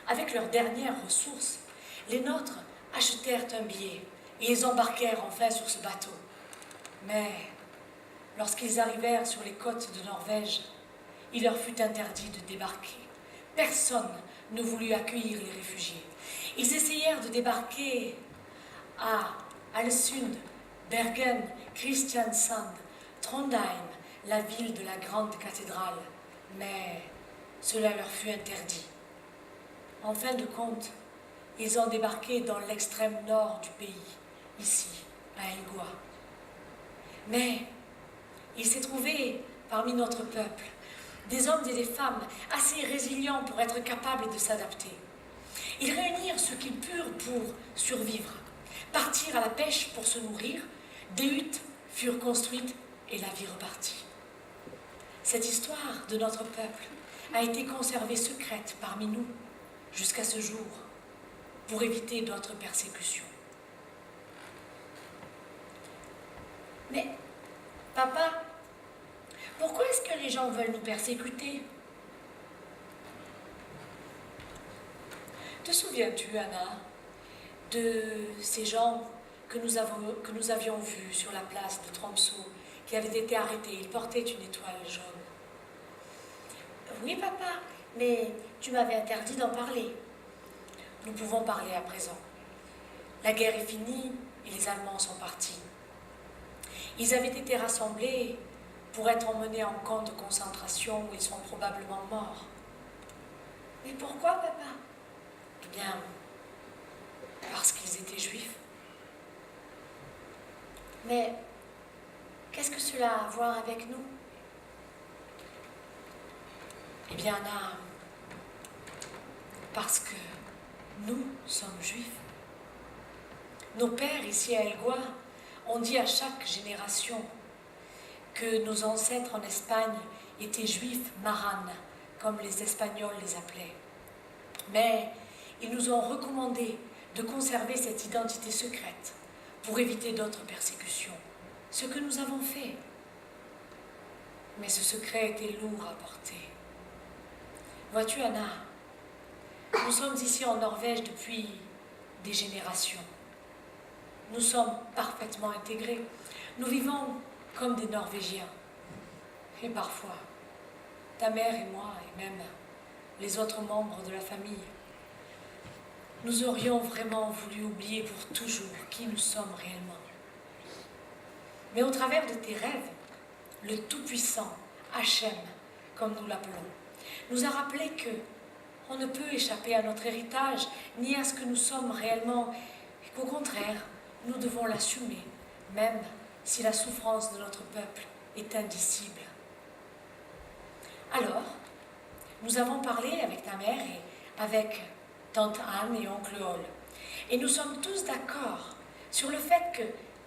Avec leurs dernières ressources, les nôtres achetèrent un billet et ils embarquèrent enfin sur ce bateau. Mais lorsqu'ils arrivèrent sur les côtes de Norvège, il leur fut interdit de débarquer. Personne ne voulut accueillir les réfugiés. Ils essayèrent de débarquer à Alesund, Bergen, Kristiansand, Trondheim, la ville de la grande cathédrale, mais cela leur fut interdit. En fin de compte, ils ont débarqué dans l'extrême nord du pays, ici, à Elgoa. Mais il s'est trouvé parmi notre peuple des hommes et des femmes assez résilients pour être capables de s'adapter. Ils réunirent ce qu'ils purent pour survivre, partirent à la pêche pour se nourrir, des huttes furent construites et la vie repartit. Cette histoire de notre peuple a été conservée secrète parmi nous jusqu'à ce jour pour éviter d'autres persécutions. Mais, papa, pourquoi est-ce que les gens veulent nous persécuter? Te souviens-tu, Anna, de ces gens que nous avions vus sur la place de Tromsø, qui avaient été arrêtés? Ils portaient une étoile jaune. Oui, papa, mais tu m'avais interdit d'en parler. Nous pouvons parler à présent. La guerre est finie et les Allemands sont partis. Ils avaient été rassemblés pour être emmenés en camp de concentration où ils sont probablement morts. Mais pourquoi, papa? Eh bien, parce qu'ils étaient juifs. Mais qu'est-ce que cela a à voir avec nous? Eh bien, Anna, parce que nous sommes juifs. Nos pères, ici à Elgoa, ont dit à chaque génération que nos ancêtres en Espagne étaient juifs maranes, comme les Espagnols les appelaient. Mais ils nous ont recommandé de conserver cette identité secrète pour éviter d'autres persécutions, ce que nous avons fait. Mais ce secret était lourd à porter. Vois-tu, Anna, nous sommes ici en Norvège depuis des générations. Nous sommes parfaitement intégrés. Nous vivons comme des Norvégiens. Et parfois, ta mère et moi, et même les autres membres de la famille, nous aurions vraiment voulu oublier pour toujours qui nous sommes réellement. Mais au travers de tes rêves, le Tout-Puissant, Hachem, comme nous l'appelons, nous a rappelé que on ne peut échapper à notre héritage, ni à ce que nous sommes réellement, et qu'au contraire, nous devons l'assumer, même si la souffrance de notre peuple est indicible. Alors, nous avons parlé avec ta mère et avec tante Anne et oncle Hall. Et nous sommes tous d'accord sur le fait que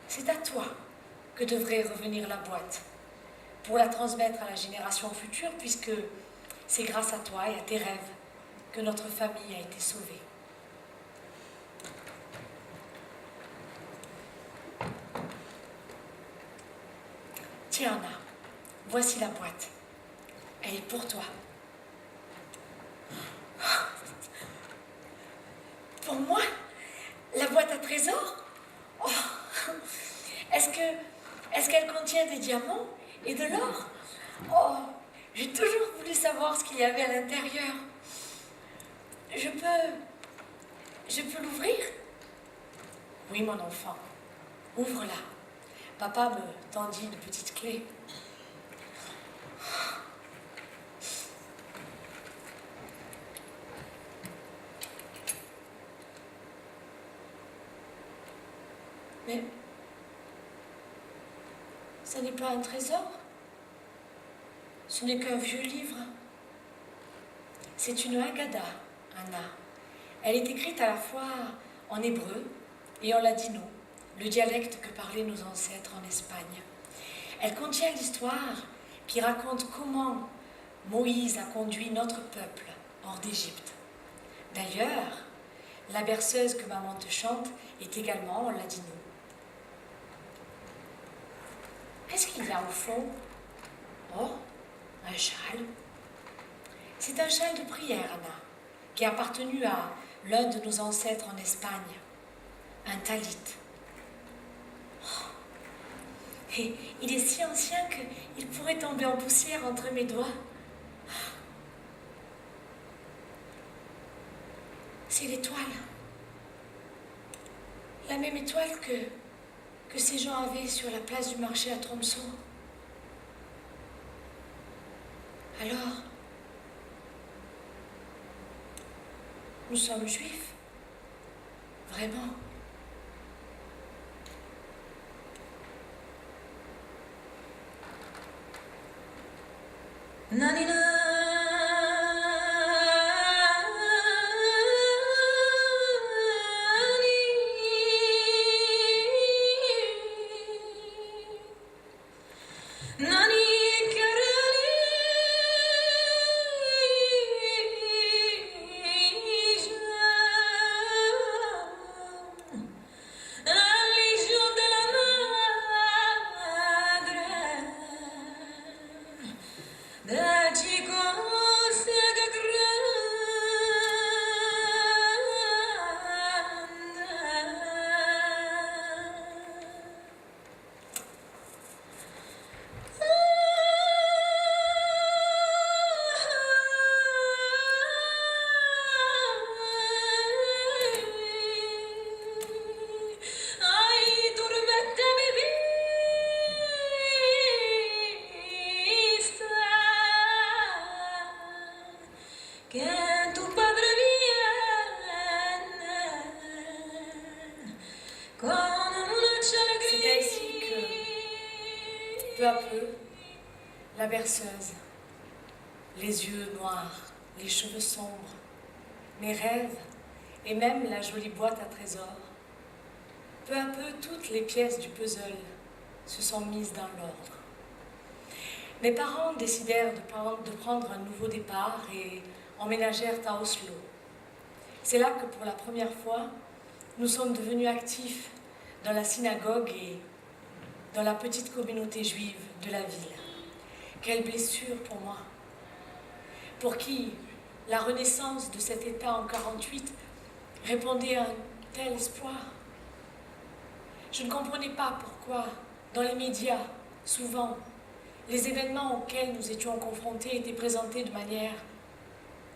c'est à toi que devrait revenir la boîte, pour la transmettre à la génération future, puisque c'est grâce à toi et à tes rêves que notre famille a été sauvée. Tiens, Anna, voici la boîte. Elle est pour toi. Pour moi? La boîte à trésors? Oh. Est-ce qu'elle contient des diamants et de l'or? Oh, j'ai toujours voulu savoir ce qu'il y avait à l'intérieur. Je peux l'ouvrir? Oui, mon enfant, ouvre-la. Papa me tendit une petite clé. Mais ce n'est pas un trésor. Ce n'est qu'un vieux livre. C'est une Haggadah, Anna. Elle est écrite à la fois en hébreu et en ladino, le dialecte que parlaient nos ancêtres en Espagne. Elle contient l'histoire qui raconte comment Moïse a conduit notre peuple hors d'Égypte. D'ailleurs, la berceuse que maman te chante est également en ladino. Qu'est-ce qu'il y a au fond? Oh, un châle. C'est un châle de prière, Anna, qui a appartenu à l'un de nos ancêtres en Espagne, un talit. Oh. Et il est si ancien qu'il pourrait tomber en poussière entre mes doigts. C'est l'étoile. La même étoile que ces gens avaient sur la place du marché à Tromsø. Alors, nous sommes juifs, vraiment. Nanina. C'est ainsi que, peu à peu, la berceuse, les yeux noirs, les cheveux sombres, mes rêves et même la jolie boîte à trésors, peu à peu toutes les pièces du puzzle se sont mises dans l'ordre. Mes parents décidèrent de prendre un nouveau départ et emménagèrent à Oslo. C'est là que pour la première fois, nous sommes devenus actifs dans la synagogue et dans la petite communauté juive de la ville. Quelle blessure pour moi, pour qui la renaissance de cet État en 1948 répondait à un tel espoir. Je ne comprenais pas pourquoi, dans les médias, souvent, les événements auxquels nous étions confrontés étaient présentés de manière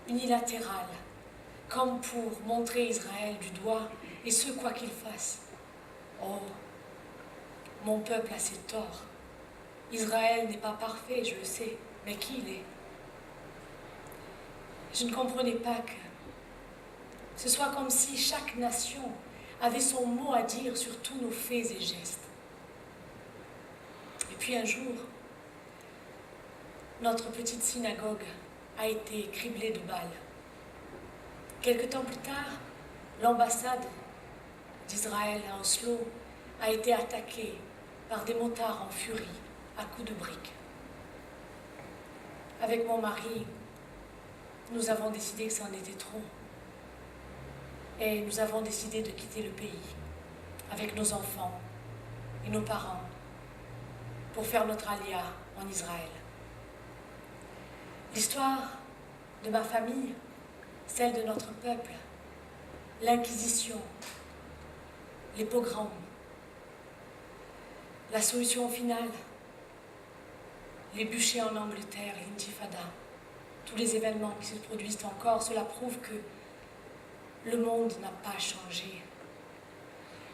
unilatérale, comme pour montrer Israël du doigt, et ce, quoi qu'il fasse. Oh, mon peuple a ses torts. Israël n'est pas parfait, je le sais, mais qui l'est? Je ne comprenais pas que ce soit comme si chaque nation avait son mot à dire sur tous nos faits et gestes. Et puis un jour, notre petite synagogue a été criblée de balles. Quelque temps plus tard, l'ambassade Israël, à Oslo, a été attaqué par des motards en furie à coups de briques. Avec mon mari, nous avons décidé que ça en était trop. Et nous avons décidé de quitter le pays avec nos enfants et nos parents pour faire notre alia en Israël. L'histoire de ma famille, celle de notre peuple, l'Inquisition, les pogroms, la solution finale, les bûchers en Angleterre, l'intifada, tous les événements qui se produisent encore, cela prouve que le monde n'a pas changé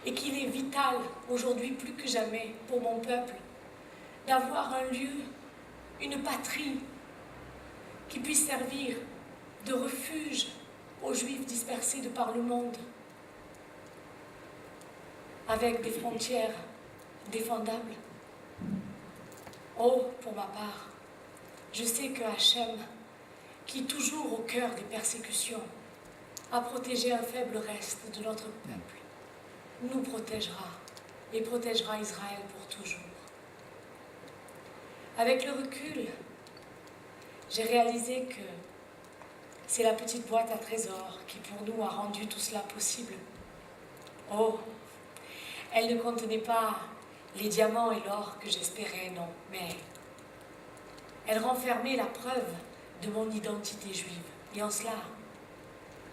et qu'il est vital aujourd'hui plus que jamais pour mon peuple d'avoir un lieu, une patrie qui puisse servir de refuge aux Juifs dispersés de par le monde, avec des frontières défendables. Oh, pour ma part, je sais que Hachem, qui est toujours au cœur des persécutions, a protégé un faible reste de notre peuple, nous protégera et protégera Israël pour toujours. Avec le recul, j'ai réalisé que c'est la petite boîte à trésors qui pour nous a rendu tout cela possible. Oh, elle ne contenait pas les diamants et l'or que j'espérais, non, mais elle renfermait la preuve de mon identité juive. Et en cela,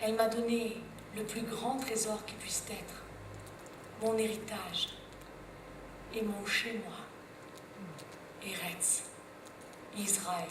elle m'a donné le plus grand trésor qui puisse être, mon héritage et mon chez-moi, Eretz, Israël.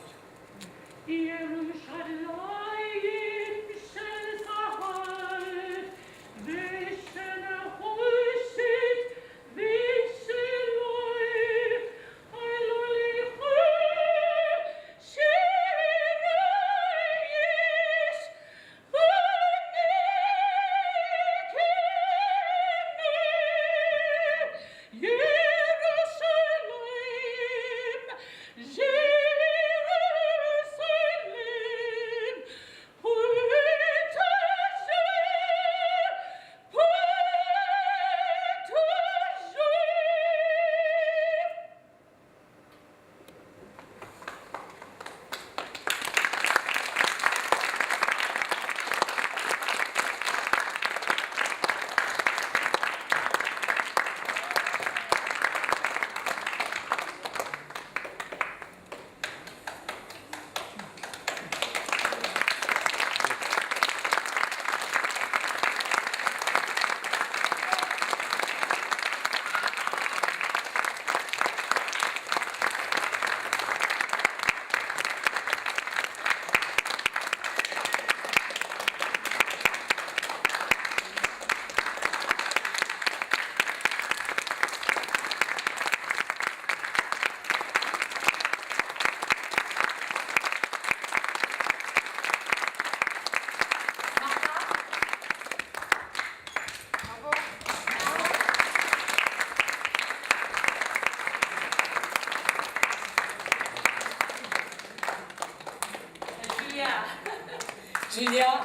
Julia,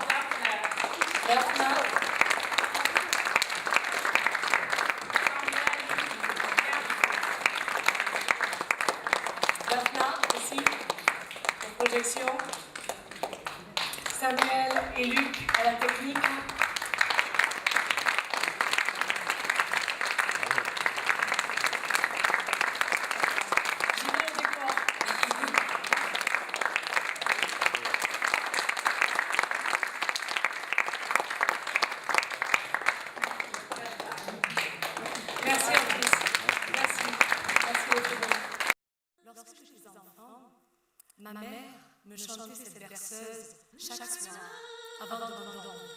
Daphna, ici, en projection, Samuel et Luc à la technique. Ma mère me chantait cette berceuse chaque soir avant de m'endormir.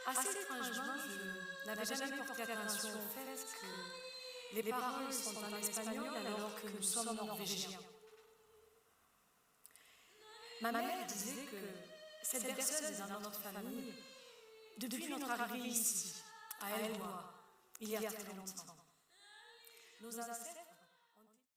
Assez étrangement, je n'avais jamais porté attention au fait que les paroles sont en espagnol alors que nous sommes norvégiens. Ma mère disait que cette berceuse est dans notre famille depuis notre arrivée ici, à Elbois, il y a très longtemps. Nos ancêtres